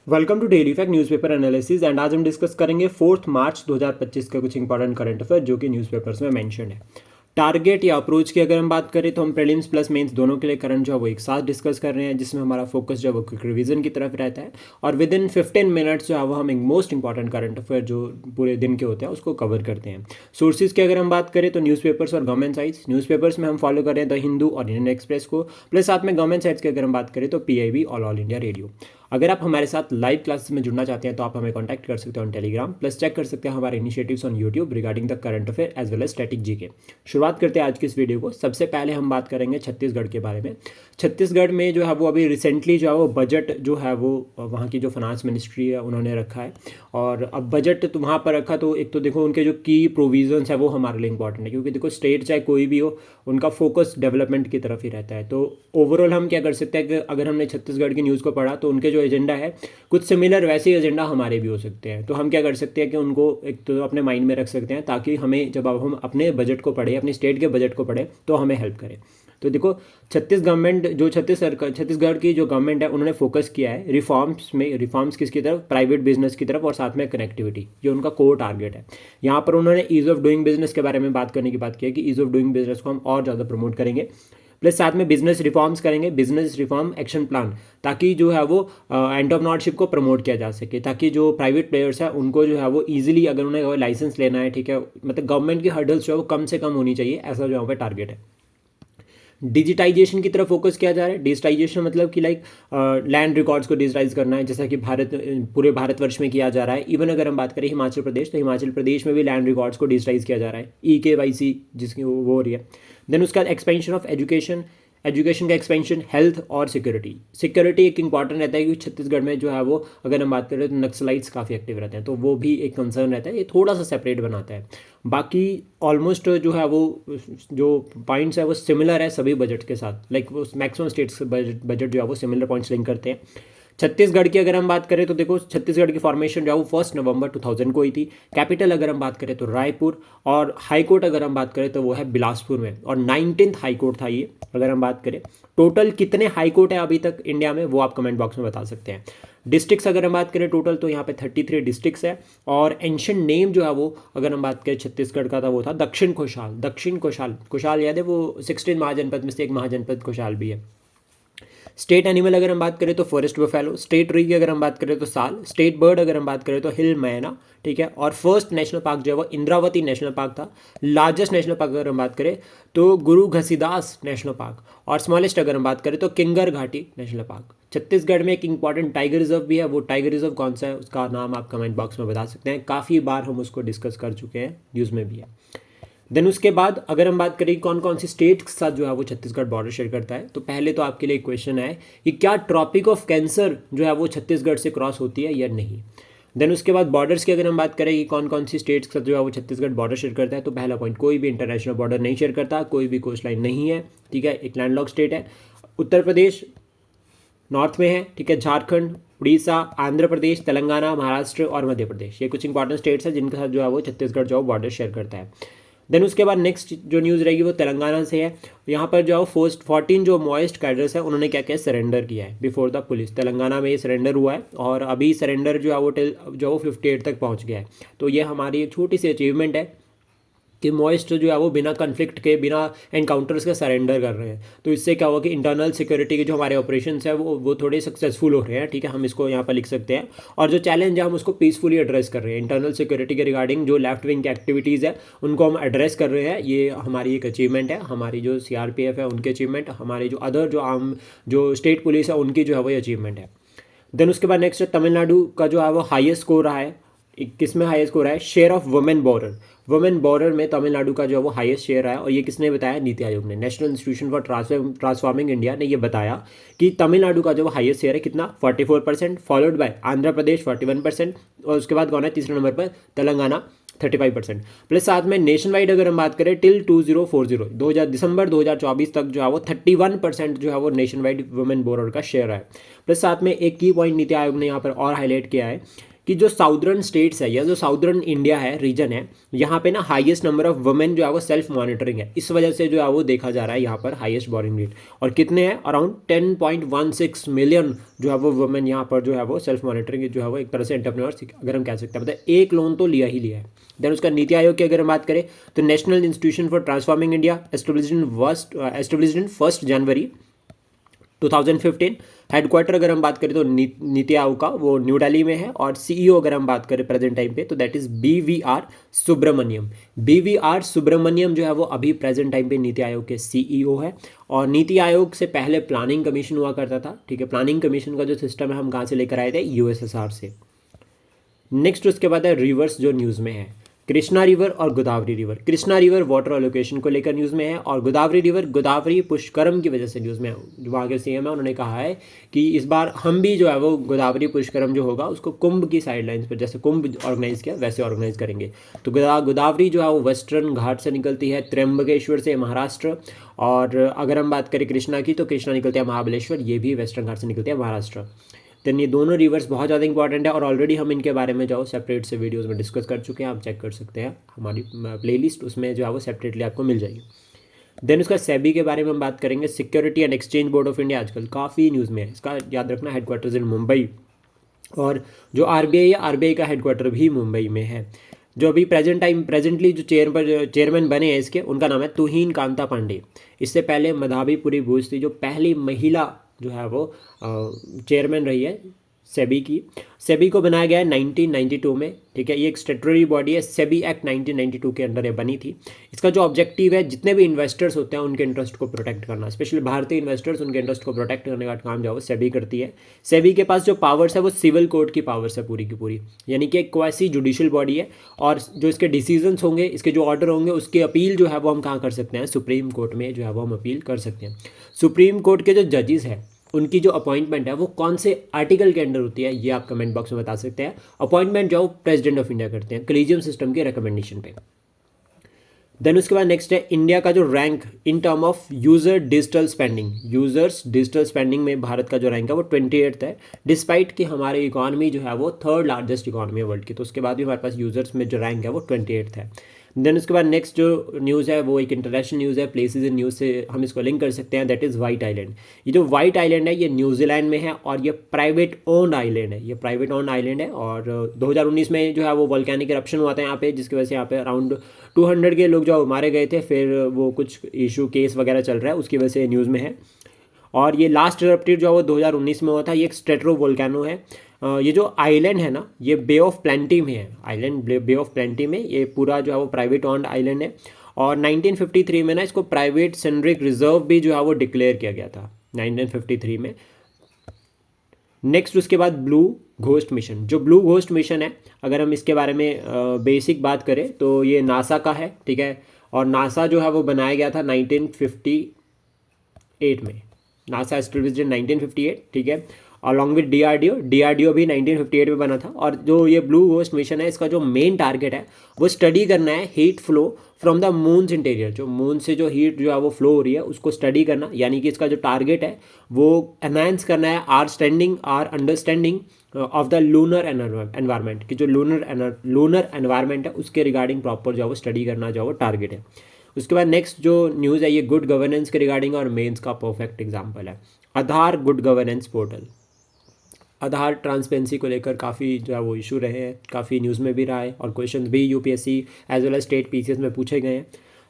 Welcome to daily fact newspaper analysis and आज हम discuss करेंगे 4 मार्च 2025 का कुछ इंपॉर्टेंट करंट अफेयर जो कि न्यूज़पेपर्स में मेंशन है। टारगेट या अप्रोच की अगर हम बात करें तो हम प्रीलिम्स प्लस मेंस दोनों के लिए करंट जो है वो एक साथ डिस्कस कर रहे हैं, जिसमें हमारा फोकस जो है वो क्विक रिवीजन की तरफ रहता है और विद इन 15 मिनट्स जो है वो हम एक मोस्ट इंपॉर्टेंट करंट अफेयर जो पूरे दिन के होते हैं उसको कवर करते हैं। सोर्सेज की अगर हम बात करें तो न्यूज़पेपर्स और गवर्नमेंट साइट्स। न्यूज़पेपर्स में हम फॉलो कर रहे हैं द हिंदू और इंडियन एक्सप्रेस को, प्लस साथ में गवर्नमेंट साइट्स की अगर हम बात करें तो PIB और ऑल इंडिया रेडियो। अगर आप हमारे साथ लाइव क्लासेस में जुड़ना चाहते हैं तो आप हमें कांटेक्ट कर सकते हैं ऑन टेलीग्राम, प्लस चेक कर सकते हैं हमारे initiatives on YouTube regarding the current affair as well as static GK. शुरुआत करते हैं आज की इस वीडियो को। सबसे पहले हम बात करेंगे छत्तीसगढ़ के बारे में। छत्तीसगढ़ में जो है वो अभी रिसेंटली जो है वो बजट जो है वो वहाँ की जो फाइनेंस मिनिस्ट्री है उन्होंने रखा है, और अब बजट तो वहाँ पर रखा तो एक तो देखो उनके जो की प्रोविजंस है वो हमारे लिए इंपॉर्टेंट है, क्योंकि देखो स्टेट चाहे कोई भी हो उनका फोकस डेवलपमेंट की तरफ ही रहता है। तो ओवरऑल हम क्या कर सकते हैं कि अगर हमने छत्तीसगढ़ की न्यूज़ को पढ़ा तो उनके जो एजेंडा है कुछ सिमिलर वैसे ही एजेंडा हमारे भी हो सकते हैं। तो हम क्या कर सकते हैं कि उनको एक तो अपने माइंड में रख सकते हैं ताकि हमें जब अब हम अपने बजट को पढ़े, अपने स्टेट के बजट को पढ़े तो हमें हेल्प करे। तो देखो छत्तीसगढ़ की जो गवर्नमेंट है उन्होंने फोकस किया है रिफॉर्म्स किसकी तरफ, प्राइवेट बिजनेस की तरफ और साथ में कनेक्टिविटी, ये उनका कोर टारगेट है। यहाँ पर उन्होंने ईज़ ऑफ डूइंग बिजनेस के बारे में बात करने की बात की है कि ईज़ ऑफ डूइंग बिजनेस को हम और ज़्यादा प्रमोट करेंगे, प्लस साथ में बिजनेस रिफॉर्म्स करेंगे, बिजनेस रिफॉर्म एक्शन प्लान, ताकि जो है वो एंटरप्रेन्योरशिप को प्रमोट किया जा सके, ताकि जो प्राइवेट प्लेयर्स है उनको जो है वो ईजिली अगर उन्हें लाइसेंस लेना है, ठीक है, मतलब गवर्नमेंट की हर्डल्स जो है वो कम से कम होनी चाहिए, ऐसा जो यहाँ पे टारगेट है। डिजिटाइजेशन की तरफ फोकस किया जा रहा है। डिजिटाइजेशन मतलब कि लाइक लैंड रिकॉर्ड्स को डिजिटाइज करना है, जैसा कि पूरे भारतवर्ष में किया जा रहा है। इवन अगर हम बात करें हिमाचल प्रदेश, तो हिमाचल प्रदेश में भी लैंड रिकॉर्ड्स को डिजिटाइज किया जा रहा है, EKYC जिसकी वो हो रही है। देन उसका एक्सपेंशन ऑफ एजुकेशन का एक्सपेंशन, हेल्थ और सिक्योरिटी एक इंपॉर्टेंट रहता है, क्योंकि छत्तीसगढ़ में जो है वो अगर हम बात करें तो नक्सलाइट्स काफ़ी एक्टिव रहते हैं, तो वो भी एक कंसर्न रहता है, ये थोड़ा सा सेपरेट बनाता है। बाकी ऑलमोस्ट जो है वो जो पॉइंट्स है वो सिमिलर है सभी बजट के साथ, लाइक वो मैक्सिमम स्टेट्स के बजट जो है वो सिमिलर पॉइंट्स लिंक करते हैं। छत्तीसगढ़ की अगर हम बात करें तो देखो छत्तीसगढ़ की फॉर्मेशन जो है वो 1 नवंबर 2000 को हुई थी। कैपिटल अगर हम बात करें तो रायपुर, और हाई कोर्ट अगर हम बात करें तो वो है बिलासपुर में, और 19th हाई कोर्ट था ये। अगर हम बात करें टोटल कितने हाई कोर्ट है अभी तक इंडिया में, वो आप कमेंट बॉक्स में बता सकते हैं। डिस्ट्रिक्ट्स अगर हम बात करें टोटल तो यहाँ पे 33 डिस्ट्रिक्ट्स है, और एंशिएंट नेम जो है वो अगर हम बात करें छत्तीसगढ़ का था वो था दक्षिण कोशाल याद है, वो 16 महाजनपद में से एक महाजनपद कोशाल भी है। स्टेट एनिमल अगर हम बात करें तो फॉरेस्ट बफेलो, स्टेट ट्री की अगर हम बात करें तो साल, स्टेट बर्ड अगर हम बात करें तो हिल मैना, ठीक है, और फर्स्ट नेशनल पार्क जो है वो इंद्रावती नेशनल पार्क था। लार्जेस्ट नेशनल पार्क अगर हम बात करें तो गुरु घसीदास नेशनल पार्क, और स्मॉलेस्ट अगर हम बात करें तो किंगर घाटी नेशनल पार्क। छत्तीसगढ़ में एक इंपॉर्टेंट टाइगर रिजर्व भी है, वो टाइगर रिजर्व कौन सा है उसका नाम आप कमेंट बॉक्स में बता सकते हैं, काफ़ी बार हम उसको डिस्कस कर चुके हैं, न्यूज़ में भी है। देन उसके बाद अगर हम बात करें कौन कौन सी स्टेट के साथ जो है वो छत्तीसगढ़ बॉर्डर शेयर करता है, तो पहले तो आपके लिए एक क्वेश्चन है कि क्या ट्रॉपिक ऑफ कैंसर जो है वो छत्तीसगढ़ से क्रॉस होती है या नहीं। देन उसके बाद बॉर्डर्स की अगर हम बात करें कि कौन कौन सी स्टेट्स के साथ जो है वो छत्तीसगढ़ बॉर्डर शेयर करता है, तो पहला पॉइंट, कोई भी इंटरनेशनल बॉर्डर नहीं शेयर करता, कोई भी कोस्ट लाइन नहीं है, ठीक है, एक लैंडलॉक स्टेट है। उत्तर प्रदेश नॉर्थ में है, ठीक है, झारखंड, उड़ीसा, आंध्र प्रदेश, तेलंगाना, महाराष्ट्र और मध्य प्रदेश, ये कुछ इंपॉर्टेंट स्टेट्स हैं जिनके साथ जो है वो छत्तीसगढ़ जो है बॉर्डर शेयर करता है। देन उसके बाद नेक्स्ट जो न्यूज़ रहेगी वो तेलंगाना से है। यहाँ पर जो फर्स्ट 14 जो मॉइस्ट कैडर्स है उन्होंने क्या किया, सरेंडर किया है बिफोर द पुलिस। तेलंगाना में ये सरेंडर हुआ है, और अभी सरेंडर जो है वो 58 तक पहुँच गया है। तो ये हमारी एक छोटी सी अचीवमेंट है कि मॉइस्ट जो है वो बिना कन्फ्लिक्ट के, बिना एनकाउंटर्स के सरेंडर कर रहे हैं। तो इससे क्या होगा कि इंटरनल सिक्योरिटी के जो हमारे ऑपरेशंस है वो थोड़े सक्सेसफुल हो रहे हैं, ठीक है, हम इसको यहाँ पर लिख सकते हैं। और जो चैलेंज है हम उसको पीसफुली एड्रेस कर रहे हैं, इंटरनल सिक्योरिटी के रिगार्डिंग जो लेफ्ट विंग की एक्टिविटीज़ है उनको हम एड्रेस कर रहे हैं, ये हमारी एक अचीवमेंट है। हमारी जो CRPF है उनकी अचीवमेंट, हमारी जो अदर जो आम जो स्टेट पुलिस है उनकी जो है वो अचीवमेंट है। देन उसके बाद नेक्स्ट तमिलनाडु का जो है वो हाईएस्ट स्कोर रहा है, किस में हाईएस्ट स्कोर है, शेयर ऑफ वुमेन बॉर्डर में तमिलनाडु का जो है वो हाईएस्ट शेयर है। और ये किसने बताया, नीति आयोग ने, national institution for transforming India ने ये बताया कि तमिलनाडु का जो हाईएस्ट शेयर है कितना, 44%, फॉलोड बाय आंध्र प्रदेश 41%, और उसके बाद कौन है तीसरे नंबर पर, तेलंगाना 35%। प्लस साथ में नेशन वाइड अगर हम बात करें टिल 2040 दिसंबर 2024 तक जो है वो 31% जो है वो नेशन वाइड वुमेन बॉर्डर का शेयर है। प्लस साथ में एक की पॉइंट नीति आयोग ने यहाँ पर और हाईलाइट किया है कि जो साउदर्न स्टेट्स है या जो साउदर्न इंडिया है रीजन है, यहाँ पे ना हाईएस्ट नंबर ऑफ वुमेन जो है वो सेल्फ मॉनिटरिंग है, इस वजह से जो है वो देखा जा रहा है यहाँ पर हाईएस्ट बॉर्निंग रेट। और कितने हैं, अराउंड 10.16 मिलियन जो है वो वुमेन यहाँ पर जो है वो सेल्फ मॉनिटरिंग जो है वो एक तरह से एंटरप्रेन्योर्स अगर हम कह सकते हैं, मतलब एक लोन तो लिया ही लिया है। देन उसका नीति आयोग की अगर हम बात करें तो national institution for transforming India established in 1 January 2015। Headquarter अगर हम बात करें तो नीति आयोग का वो न्यू दिल्ली में है, और सीईओ अगर हम बात करें प्रेजेंट टाइम पे तो that is BVR Subrahmanyam. BVR Subrahmanyam जो है वो अभी प्रेजेंट टाइम पे नीति आयोग के सीईओ है। और नीति आयोग से पहले प्लानिंग कमीशन हुआ करता था, ठीक है। प्लानिंग कमीशन का जो सिस्टम है हम कहाँ से लेकर आए थे, यूएसएसआर से। नेक्स्ट उसके बाद है रिवर्स जो न्यूज़ में है, कृष्णा रिवर और Godavari river. Krishna river water allocation को लेकर न्यूज़ में है, और गोदावरी रिवर गोदावरी पुष्करम की वजह से न्यूज़ में है। जो वहाँ के सीएम है उन्होंने कहा है कि इस बार हम भी जो है वो गोदावरी पुष्करम जो होगा उसको कुंभ की साइडलाइंस पर, जैसे कुंभ ऑर्गेनाइज किया वैसे ऑर्गेनाइज करेंगे। तो गोदावरी जो है वो वेस्टर्न घाट से निकलती है, त्र्यंबकेश्वर से, महाराष्ट्र। और अगर हम बात करें कृष्णा की तो कृष्णा निकलती है महाबलेश्वर, ये भी वेस्टर्न घाट से निकलती है महाराष्ट्र। देन ये दोनों रिवर्स बहुत ज़्यादा इंपॉर्टेंट है, और ऑलरेडी हम इनके बारे में जो सेपरेट से वीडियोस में डिस्कस कर चुके हैं, आप चेक कर सकते हैं हमारी प्लेलिस्ट, उसमें जो है वो सेपरेटली आपको मिल जाएगी। देन उसका सेबी के बारे में हम बात करेंगे। Security and exchange board of India आजकल काफ़ी न्यूज़ में है, इसका याद रखना, हेडक्वार्टर्स इन मुंबई। और जो आरबीआई है, आरबीआई का हेडक्वार्टर भी मुंबई में है। जो अभी प्रेजेंटली जो चेयरमैन बने हैं इसके, उनका नाम है तुहीन कांता पांडे। इससे पहले मधाबीपुरी भोज थी जो पहली महिला जो है वो चेयरमैन रही है सेबी की। सेबी को बनाया गया है 1992 में, ठीक है। ये एक स्टेटरी बॉडी है, सेबी एक्ट 1992 के अंडर ये बनी थी। इसका जो ऑब्जेक्टिव है, जितने भी इन्वेस्टर्स होते हैं उनके इंटरेस्ट को प्रोटेक्ट करना, स्पेशली भारतीय इन्वेस्टर्स, उनके इंटरेस्ट को प्रोटेक्ट करने का काम जो है वो सेबी करती है। सेबी के पास जो पावर्स है वो सिविल कोर्ट की पावर्स है पूरी की पूरी, यानी कि एक क्वासी जुडिशियल बॉडी है। और जो इसके डिसीजंस होंगे, इसके जो ऑर्डर होंगे, उसकी अपील जो है वो हम कहाँ कर सकते हैं, सुप्रीम कोर्ट में जो है वो हम अपील कर सकते हैं। सुप्रीम कोर्ट के जो जजेस हैं उनकी जो अपॉइंटमेंट है वो कौन से आर्टिकल के अंडर होती है, ये आप कमेंट बॉक्स में बता सकते हैं। अपॉइंटमेंट जो प्रेसिडेंट ऑफ इंडिया करते हैं कॉलेजियम सिस्टम के रिकमेंडेशन पे। देन उसके बाद नेक्स्ट है इंडिया का जो rank in term of user digital spending. Users digital spending में भारत का जो रैंक है वो 28th है, डिस्पाइट कि हमारी इकॉनमी जो है वो 3rd लार्जेस्ट इकॉनमी है वर्ल्ड की। तो उसके बाद भी हमारे पास यूजर्स में जो रैंक है वो 28th है। देन उसके बाद नेक्स्ट जो न्यूज़ है वो एक इंटरनेशनल न्यूज़ है, प्लेसेस इन न्यूज़ से हम इसको लिंक कर सकते हैं, दैट इज़ वाइट आइलैंड। ये जो वाइट आइलैंड है ये न्यूजीलैंड में है, और ये प्राइवेट ओन्ड आइलैंड है, ये प्राइवेट ओन्ड आइलैंड है। और 2019 में जो है वो वोल्केनिक इरप्शन हुआ था यहाँ पे, जिसकी वजह से यहाँ पे अराउंड 200 के लोग जो मारे गए थे, फिर वो कुछ इशू केस वगैरह चल रहा है, उसकी वजह से न्यूज़ में है। और ये लास्ट इरप्टेड जो है वो 2019 में हुआ था, ये एक स्ट्रेटरो वोल्केनो है। ये जो आइलैंड है ना, ये बे ऑफ प्लेंटी में है, आइलैंड बे ऑफ प्लेंटी में, ये पूरा जो है वो प्राइवेट ऑन्ड आइलैंड है। और 1953 में ना इसको प्राइवेट सेंड्रिक रिजर्व भी जो है वो डिक्लेयर किया गया था 1953 में। नेक्स्ट उसके बाद ब्लू घोस्ट मिशन। जो ब्लू घोस्ट मिशन है, अगर हम इसके बारे में बेसिक बात करें तो ये नासा का है, ठीक है। और नासा जो है वो बनाया गया था 1958 में, नासा एस्टेब्लिश्ड इन 1958, ठीक है। अलॉन्ग विद डीआरडीओ भी 1958 में बना था। और जो ये ब्लू घोस्ट मिशन है, इसका जो मेन टारगेट है वो स्टडी करना है heat flow from the moons interior. जो मून से जो हीट जो है वो फ्लो हो रही है उसको स्टडी करना, यानी कि इसका जो टारगेट है वो एनहांस करना है our understanding of the lunar environment, कि जो लूनर एनवायरनमेंट है उसके रिगार्डिंग प्रॉपर जो है वो स्टडी करना जो है वो टारगेट है। उसके बाद नेक्स्ट जो न्यूज़ है ये गुड गवर्नेंस के रिगार्डिंग, और मेंस का परफेक्ट एग्जांपल है आधार गुड गवर्नेंस पोर्टल। आधार ट्रांसपेरेंसी को लेकर काफ़ी जो है वो इशू रहे हैं, काफ़ी न्यूज़ में भी रहा है, और क्वेश्चन भी UPSC as well as state PCS में पूछे गए हैं।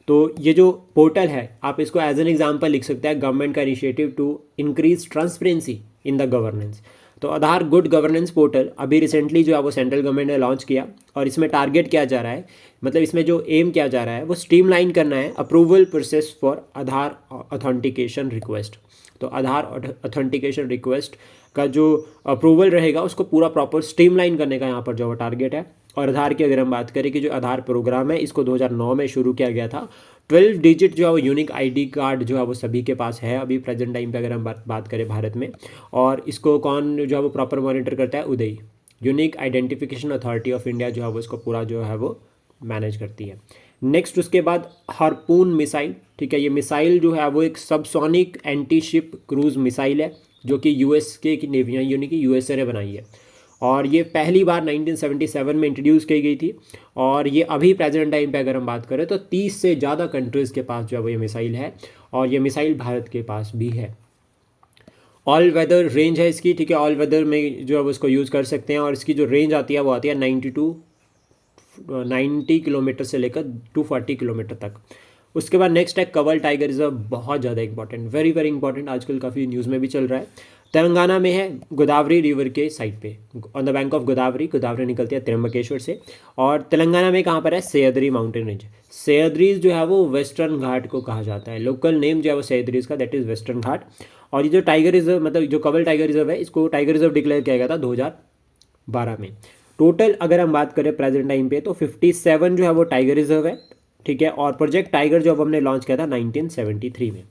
तो ये जो पोर्टल है, आप इसको एज एन एग्जांपल लिख सकते हैं, गवर्नमेंट का initiative to increase transparency in the governance. तो आधार गुड गवर्नेंस पोर्टल अभी रिसेंटली जो है वो सेंट्रल गवर्नमेंट ने लॉन्च किया, और इसमें टारगेट किया जा रहा है, मतलब इसमें जो एम किया जा रहा है वो स्ट्रीमलाइन करना है approval process for Aadhaar authentication request. तो आधार ऑथेंटिकेशन रिक्वेस्ट का जो अप्रूवल रहेगा उसको पूरा प्रॉपर स्ट्रीमलाइन करने का यहाँ पर जो टारगेट है। और आधार की अगर हम बात करें कि जो आधार प्रोग्राम है इसको 2009 में शुरू किया गया था। 12 डिजिट जो है वो यूनिक आईडी कार्ड जो है वो सभी के पास है अभी प्रेजेंट टाइम पे, अगर हम बात करें भारत में। और इसको कौन जो है वो प्रॉपर मॉनिटर करता है, उदय unique identification authority of India जो है वो इसको पूरा जो है वो मैनेज करती है। नेक्स्ट उसके बाद हार्पून मिसाइल, ठीक है। ये मिसाइल जो है वो एक subsonic anti ship cruise missile है जो कि यूएस की नेवी यानी कि यूएसए ने बनाई है। और ये पहली बार 1977 में इंट्रोड्यूस की गई थी। और ये अभी प्रेजेंट टाइम पे अगर हम बात करें तो 30 से ज़्यादा कंट्रीज़ के पास जो है वो ये मिसाइल है, और ये मिसाइल भारत के पास भी है। ऑल वेदर रेंज है इसकी, ठीक है, ऑल वेदर में जो है वो इसको यूज़ कर सकते हैं। और इसकी जो रेंज आती है वो आती है 90 किलोमीटर से लेकर 240 किलोमीटर तक। उसके बाद नेक्स्ट है कवल टाइगर रिजर्व, बहुत ज़्यादा इंपॉर्टेंट, वेरी वेरी इंपॉर्टेंट, आजकल काफ़ी न्यूज़ में भी चल रहा है। तेलंगाना में है, गोदावरी रिवर के साइड पे, on the bank of Godavari. Godavari निकलती है त्र्यंबकेश्वर से। और तेलंगाना में कहाँ पर है? Sahyadri mountain range. सह्याद्रीज जो है वो वेस्टर्न घाट को कहा जाता है, लोकल नेम जो है वो सह्याद्रीज का, दैट इज़ वेस्टर्न घाट। और ये जो टाइगर रिजर्व, मतलब जो कवल टाइगर रिजर्व है, इसको टाइगर रिजर्व डिक्लेयर किया गया था 2012 में। टोटल अगर हम बात करें प्रेजेंट टाइम पे तो 57 जो है वो टाइगर रिजर्व है, ठीक है। और प्रोजेक्ट टाइगर जो अब हमने लॉन्च किया था 1973 में।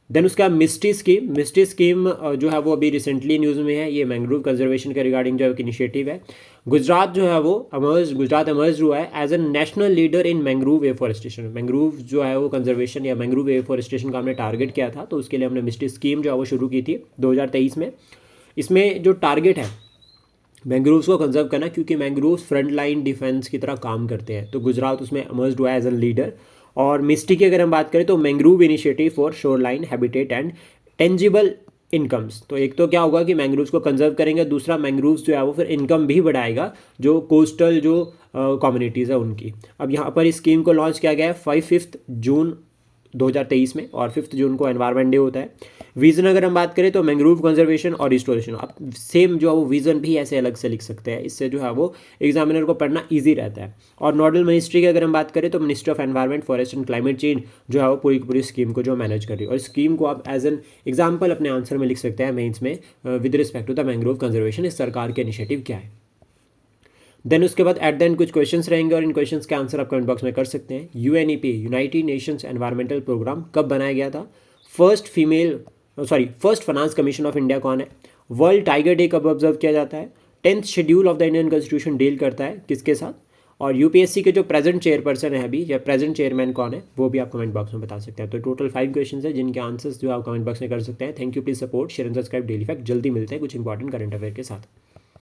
देन उसका मिस्टी स्कीम जो है वो अभी रिसेंटली न्यूज़ में है। ये मैंग्रोव कंजर्वेशन के रिगार्डिंग जो है इनिशिएटिव है। गुजरात जो है वो गुजरात एमर्ज हुआ है as a national leader in mangrove afforestation. Mangrove जो है वो कंजर्वेशन या मैंग्रोव एफॉरेस्टेशन का हमने टारगेट किया था, तो उसके लिए हमने मिस्टी स्कीम जो है वो शुरू की थी 2023 में। इसमें जो टारगेट है मैंग्रोव्स को कंजर्व करना, क्योंकि मैंग्रोव्स फ्रंट लाइन डिफेंस की तरह काम करते हैं, तो गुजरात उसमें एमर्ज हुआ है एज ए लीडर। और मिस्टी की अगर हम बात करें तो mangrove initiative for shore line habitat and tangible incomes. तो एक तो क्या होगा कि मैंग्रोव्स को कंजर्व करेंगे, दूसरा मैंग्रोव्स जो है वो फिर इनकम भी बढ़ाएगा जो कोस्टल जो कम्युनिटीज़ है उनकी। अब यहाँ पर इस स्कीम को लॉन्च किया गया है 5 जून 2023 में, और 5 जून को एनवायरमेंट डे होता है। विजन अगर हम बात करें तो मैंग्रोव कंजर्वेशन और रिस्टोरेशन, अब सेम जो है वो विजन भी ऐसे अलग से लिख सकते हैं, इससे जो है वो एग्जामिनर को पढ़ना ईजी रहता है। और नोडल मिनिस्ट्री की अगर हम बात करें तो ministry of environment forest and climate change जो है वो पूरी की पूरी स्कीम को जो मैनेज कर रही है। और स्कीम को आप एज एन एग्जाम्पल अपने आंसर में लिख सकते हैं मेंस में, with respect to the mangrove conservation इस सरकार के इनिशिएटिव क्या है। देन उसके बाद एट द एंड कुछ क्वेश्चंस रहेंगे, और इन क्वेश्चंस के आंसर आप कमेंट बॉक्स में कर सकते हैं। UNEP, United Nations Environmental Programme, कब बनाया गया था? First finance commission of India कौन है? वर्ल्ड टाइगर डे कब ऑब्जर्व किया जाता है? 10th schedule of the Indian constitution deal करता है किसके साथ? और यूपीएससी के जो प्रेजेंट चेयरपर्सन है अभी, या प्रेजेंट चेयरमैन कौन है, वो भी आप कमेंट बॉक्स में बता सकते हैं। तो टोटल 5 क्वेश्चन है जिनके आंसर्स जो आप कमेंट बॉक्स में कर सकते हैं। Thank you, please support, share and subscribe daily fact. जल्दी मिलते हैं कुछ इंपॉर्टेंट करंट अफेयर के साथ।